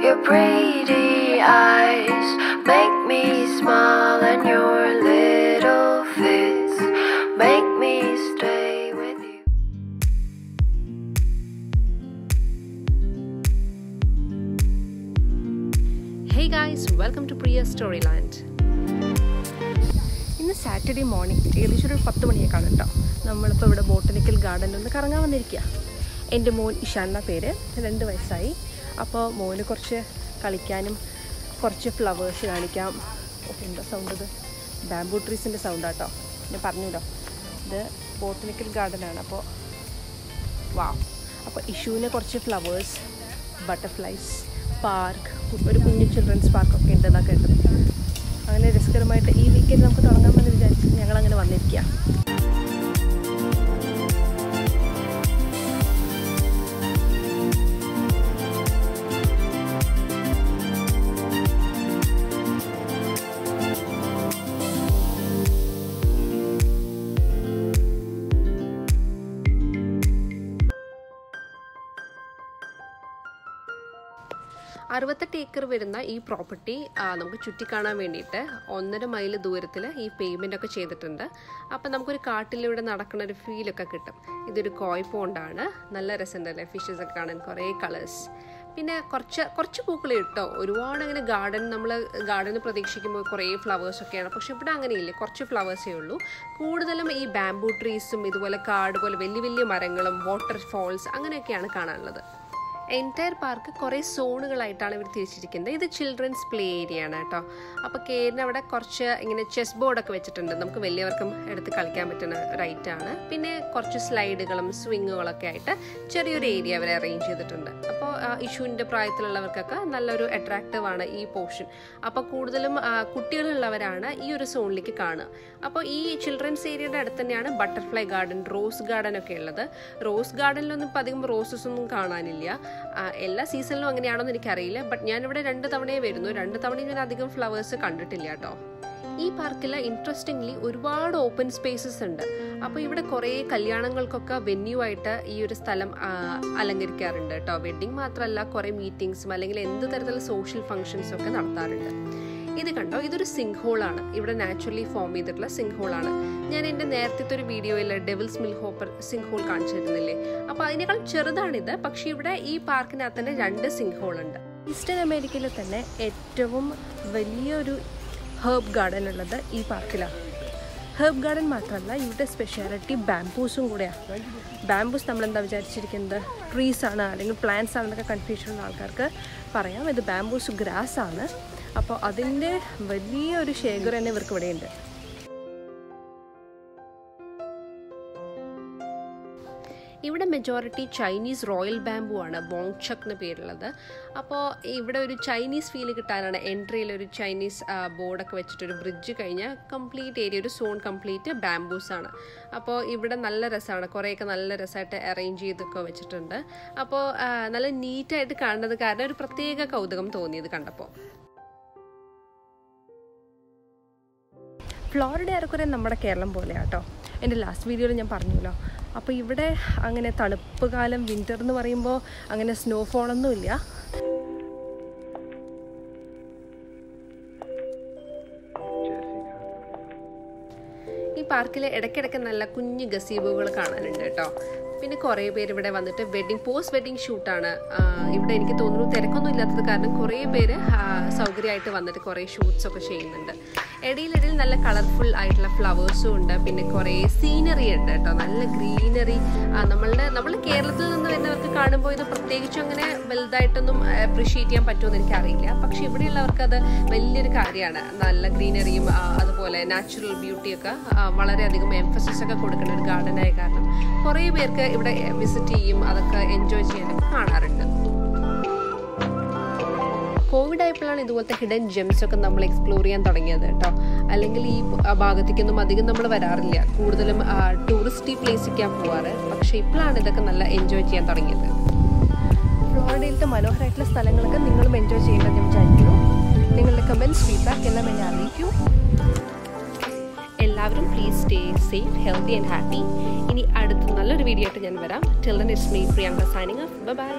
Your pretty eyes make me smile, and your little fits make me stay with you. Hey guys, welcome to Priya Storyland. ഇന്ന് Saturday morning ഏകദേശം ഒരു 10 മണിയൊക്കെയാണ് കേട്ടോ. നമ്മളിപ്പോൾ ഇവിടെ botanical ഗാർഡനിൽ ഒന്ന് കറങ്ങാൻ വന്നിരിക്കുക. എൻ്റെ മോൻ ഇഷാൻ എന്ന പേര്, 2 വയസ്സായി. അപ്പോൾ മോന് കുറച്ച് കളിക്കാനും കുറച്ച് ഫ്ലവേഴ്സ് കാണിക്കാം. എന്താ സൗണ്ട്? ഇത് ബാംബൂ ട്രീസിൻ്റെ സൗണ്ടാട്ടോ. ഞാൻ പറഞ്ഞല്ലോ, ഇത് ബോട്ടണിക്കൽ ഗാർഡനാണ്. അപ്പോൾ അപ്പോൾ ഇഷുവിന് കുറച്ച് ഫ്ലവേഴ്സ്, ബട്ടർഫ്ലൈസ്, പാർക്ക്, ഒരു കുഞ്ഞു ചിൽഡ്രൻസ് പാർക്കൊക്കെ ഉണ്ടെന്നൊക്കെ ഉണ്ട്. അങ്ങനെ രസകരമായിട്ട് ഈ വീക്കെൻഡ് നമുക്ക് തുടങ്ങാമെന്ന് വിചാരിച്ച് ഞങ്ങളങ്ങനെ വന്നിരിക്കുക. acre വരുന്ന ഈ പ്രോപ്പർട്ടി നമുക്ക് ചുറ്റിക്കാണാൻ വേണ്ടിയിട്ട് 1.5 മൈൽ ദൂരത്തിൽ ഈ പേയ്മെൻ്റ് ഒക്കെ ചെയ്തിട്ടുണ്ട്. അപ്പം നമുക്കൊരു കാട്ടിലൂടെ നടക്കുന്ന ഒരു ഫീലൊക്കെ കിട്ടും. ഇതൊരു കോയ് പോണ്ടാണ്. നല്ല രസമുണ്ടല്ലേ, ഫിഷസ് ഒക്കെ കാണാൻ, കുറേ കളേഴ്സ്. പിന്നെ കുറച്ച് പൂക്കളെ ഇട്ടോ. ഒരുപാട് അങ്ങനെ നമ്മൾ ഗാർഡന് പ്രതീക്ഷിക്കുമ്പോൾ കുറേ ഫ്ലവേഴ്സൊക്കെയാണ്. പക്ഷെ ഇവിടെ അങ്ങനെയില്ലേ, കുറച്ച് ഫ്ലവേഴ്സേ ഉള്ളൂ. കൂടുതലും ഈ ബാംബൂ ട്രീസും ഇതുപോലെ കാട് പോലെ വലിയ വലിയ മരങ്ങളും വാട്ടർ ഫോൾസ് അങ്ങനെയൊക്കെയാണ് കാണാനുള്ളത്. എൻറ്റയർ പാർക്ക് കുറേ സോണുകളായിട്ടാണ് ഇവർ തിരിച്ചിരിക്കുന്നത്. ഇത് ചിൽഡ്രൻസ് പ്ലേ ഏരിയ ആണ് കേട്ടോ. അപ്പോൾ കേറിന് അവിടെ കുറച്ച് ഇങ്ങനെ ചെസ് ബോർഡൊക്കെ വെച്ചിട്ടുണ്ട്. നമുക്ക് വലിയവർക്കും എടുത്ത് കളിക്കാൻ പറ്റുന്ന റൈറ്റാണ്. പിന്നെ കുറച്ച് സ്ലൈഡുകളും സ്വിങ്ങുകളൊക്കെ ആയിട്ട് ചെറിയൊരു ഏരിയ അവർ അറേഞ്ച് ചെയ്തിട്ടുണ്ട്. അപ്പോൾ ഇഷുവിൻ്റെ പ്രായത്തിലുള്ളവർക്കൊക്കെ നല്ലൊരു അട്രാക്റ്റീവ് ആണ് ഈ പോർഷൻ. അപ്പോൾ കൂടുതലും കുട്ടികളുള്ളവരാണ് ഈ ഒരു സോണിലേക്ക് കാണുക. അപ്പോൾ ഈ ചിൽഡ്രൻസ് ഏരിയയുടെ അടുത്ത് തന്നെയാണ് ബട്ടർഫ്ലൈ ഗാർഡൻ, റോസ് ഗാർഡൻ ഒക്കെ ഉള്ളത്. റോസ് ഗാർഡനിലൊന്നും ഇപ്പം അധികം റോസസ് ഒന്നും കാണാനില്ല. എല്ലാ സീസണിലും അങ്ങനെയാണോന്ന് എനിക്കറിയില്ല. ബട്ട് ഞാനിവിടെ 2 തവണയേ വരുന്നു. 2 തവണയും ഞാൻ അധികം ഫ്ലവേഴ്സ് കണ്ടിട്ടില്ല കേട്ടോ. ഈ പാർക്കിൽ ഇൻട്രസ്റ്റിംഗ്ലി ഒരുപാട് ഓപ്പൺ സ്പേസസ് ഉണ്ട്. അപ്പോൾ ഇവിടെ കുറേ കല്യാണങ്ങൾക്കൊക്കെ വെന്യൂ ആയിട്ട് ഈ ഒരു സ്ഥലം അലങ്കരിക്കാറുണ്ട് കേട്ടോ. വെഡ്ഡിങ് മാത്രമല്ല, കുറേ മീറ്റിംഗ്സും അല്ലെങ്കിൽ എന്ത് തരത്തിലുള്ള സോഷ്യൽ ഫംഗ്ഷൻസും ഒക്കെ നടത്താറുണ്ട്. ഇത് കണ്ടോ, ഇതൊരു സിങ്ക് ഹോളാണ്. ഇവിടെ നാച്ചുറലി ഫോം ചെയ്തിട്ടുള്ള സിങ്ക് ഹോളാണ്. ഞാൻ എൻ്റെ നേരത്തെ ഒരു വീഡിയോയിൽ Devil's Millhopper sinkhole കാണിച്ചിരുന്നില്ലേ, അപ്പോൾ അതിനേക്കാൾ ചെറുതാണിത്. പക്ഷേ ഇവിടെ ഈ പാർക്കിനകത്ത് തന്നെ 2 സിങ്ക് ഹോൾ ഉണ്ട്. ഈസ്റ്റേൺ അമേരിക്കയിൽ തന്നെ ഏറ്റവും വലിയൊരു ഹെർബ് ഗാർഡൻ ഉള്ളത് ഈ പാർക്കിലാണ്. ഹെർബ് ഗാർഡൻ മാത്രമല്ല, ഇവിടെ സ്പെഷ്യാലിറ്റി ബാംബൂസും കൂടെയാണ്. ബാംബൂസ് നമ്മളെന്താ വിചാരിച്ചിരിക്കുന്നത്, ട്രീസാണ് അല്ലെങ്കിൽ പ്ലാന്റ്സ് ആണെന്നൊക്കെ കൺഫ്യൂഷനുള്ള ആൾക്കാർക്ക് പറയാം. ഇത് ബാംബൂസ് ഗ്രാസ് ആണ്. അപ്പോൾ അതിൻ്റെ വലിയൊരു ശേഖരം തന്നെ ഇവർക്ക് ഇവിടെയുണ്ട്. ഇവിടെ മെജോറിറ്റി ചൈനീസ് റോയൽ ബാംബു ആണ്, ബോങ്ചക് എന്ന പേരുള്ളത്. അപ്പോൾ ഇവിടെ ഒരു ചൈനീസ് ഫീൽ കിട്ടാനാണ് എൻട്രിയിൽ ഒരു ചൈനീസ് ബോർഡൊക്കെ വെച്ചിട്ടൊരു ബ്രിഡ്ജ് കഴിഞ്ഞാൽ കംപ്ലീറ്റ് ഏരിയ, ഒരു സോൺ കംപ്ലീറ്റ് ബാംബൂസ് ആണ്. അപ്പോൾ ഇവിടെ നല്ല രസമാണ്, കുറേയൊക്കെ നല്ല രസമായിട്ട് അറേഞ്ച് ചെയ്തൊക്കെ വെച്ചിട്ടുണ്ട്. അപ്പോൾ നല്ല നീറ്റായിട്ട് കാണുന്നത് കാരണം ഒരു പ്രത്യേക കൗതുകം തോന്നിയത് കണ്ടപ്പോൾ. ഫ്ലോറിഡ ഏറെക്കുറെ നമ്മുടെ കേരളം പോലെയാണ് കേട്ടോ. എൻ്റെ ലാസ്റ്റ് വീഡിയോയിൽ ഞാൻ പറഞ്ഞല്ലോ. അപ്പോൾ ഇവിടെ അങ്ങനെ തണുപ്പ് കാലം, വിൻ്റർ എന്ന് പറയുമ്പോൾ അങ്ങനെ സ്നോഫോളൊന്നുമില്ല. ഈ പാർക്കിൽ ഇടയ്ക്കിടയ്ക്ക് നല്ല കുഞ്ഞു ഗസീബോകൾ കാണാനുണ്ട് കേട്ടോ. പിന്നെ കുറേ പേര് ഇവിടെ വന്നിട്ട് പോസ്റ്റ് വെഡിങ് ഷൂട്ടാണ്. ഇവിടെ എനിക്ക് തോന്നുന്നു തിരക്കൊന്നും ഇല്ലാത്തത് കാരണം കുറേ പേര് സൗകര്യമായിട്ട് വന്നിട്ട് കുറേ ഷൂട്ട്സൊക്കെ ചെയ്യുന്നുണ്ട്. ഇടയിലിടയിൽ നല്ല കളർഫുൾ ആയിട്ടുള്ള ഫ്ലവേഴ്സും ഉണ്ട്. പിന്നെ കുറേ സീനറി ഉണ്ട് കേട്ടോ, നല്ല ഗ്രീനറി. നമ്മൾ കേരളത്തിൽ നിന്ന് വരുന്നവർക്ക് കാണുമ്പോൾ ഇത് പ്രത്യേകിച്ചും അങ്ങനെ വലുതായിട്ടൊന്നും അപ്രീഷിയേറ്റ് ചെയ്യാൻ പറ്റുമെന്ന് എനിക്കറിയില്ല. പക്ഷെ ഇവിടെയുള്ളവർക്ക് അത് വലിയൊരു കാര്യമാണ്. നല്ല ഗ്രീനറിയും അതുപോലെ നാച്ചുറൽ ബ്യൂട്ടിയൊക്കെ വളരെയധികം എംഫസിസ് ഒക്കെ കൊടുക്കുന്ന ഒരു ഗാർഡനായ കാരണം കുറേ പേർക്ക് ഇവിടെ വിസിറ്റ് ചെയ്യും, അതൊക്കെ എൻജോയ് ചെയ്യാനൊക്കെ കാണാറുണ്ട്. കോവിഡ് ആയപ്പോഴാണ് ഇതുപോലത്തെ ഹിഡൻ ജെംസ് ഒക്കെ നമ്മൾ എക്സ്പ്ലോർ ചെയ്യാൻ തുടങ്ങിയത് കേട്ടോ. അല്ലെങ്കിൽ ഈ ഭാഗത്തേക്കൊന്നും അധികം നമ്മൾ വരാറില്ല, കൂടുതലും ടൂറിസ്റ്റ് പ്ലേസിലേക്കാണ് പോവാറ്. പക്ഷെ ഇപ്പോഴാണ് ഇതൊക്കെ നല്ല എൻജോയ് ചെയ്യാൻ തുടങ്ങിയത്. ഫ്ലോറിഡയിലത്തെ മനോഹരമായിട്ടുള്ള സ്ഥലങ്ങളൊക്കെ നിങ്ങളും എൻജോയ് ചെയ്യേണ്ടതെന്ന് വിചാരിക്കുന്നു. നിങ്ങളുടെ കമൻറ്റ്സ്, ഫീഡ്ബാക്ക് എല്ലാം എന്നെ അറിയിക്കൂ. എല്ലാവരും please stay safe, healthy and happy. ഇനി അടുത്ത നല്ലൊരു വീഡിയോ ആയിട്ട് ഞാൻ വരാം. Till then it's me Priyanka signing off. By.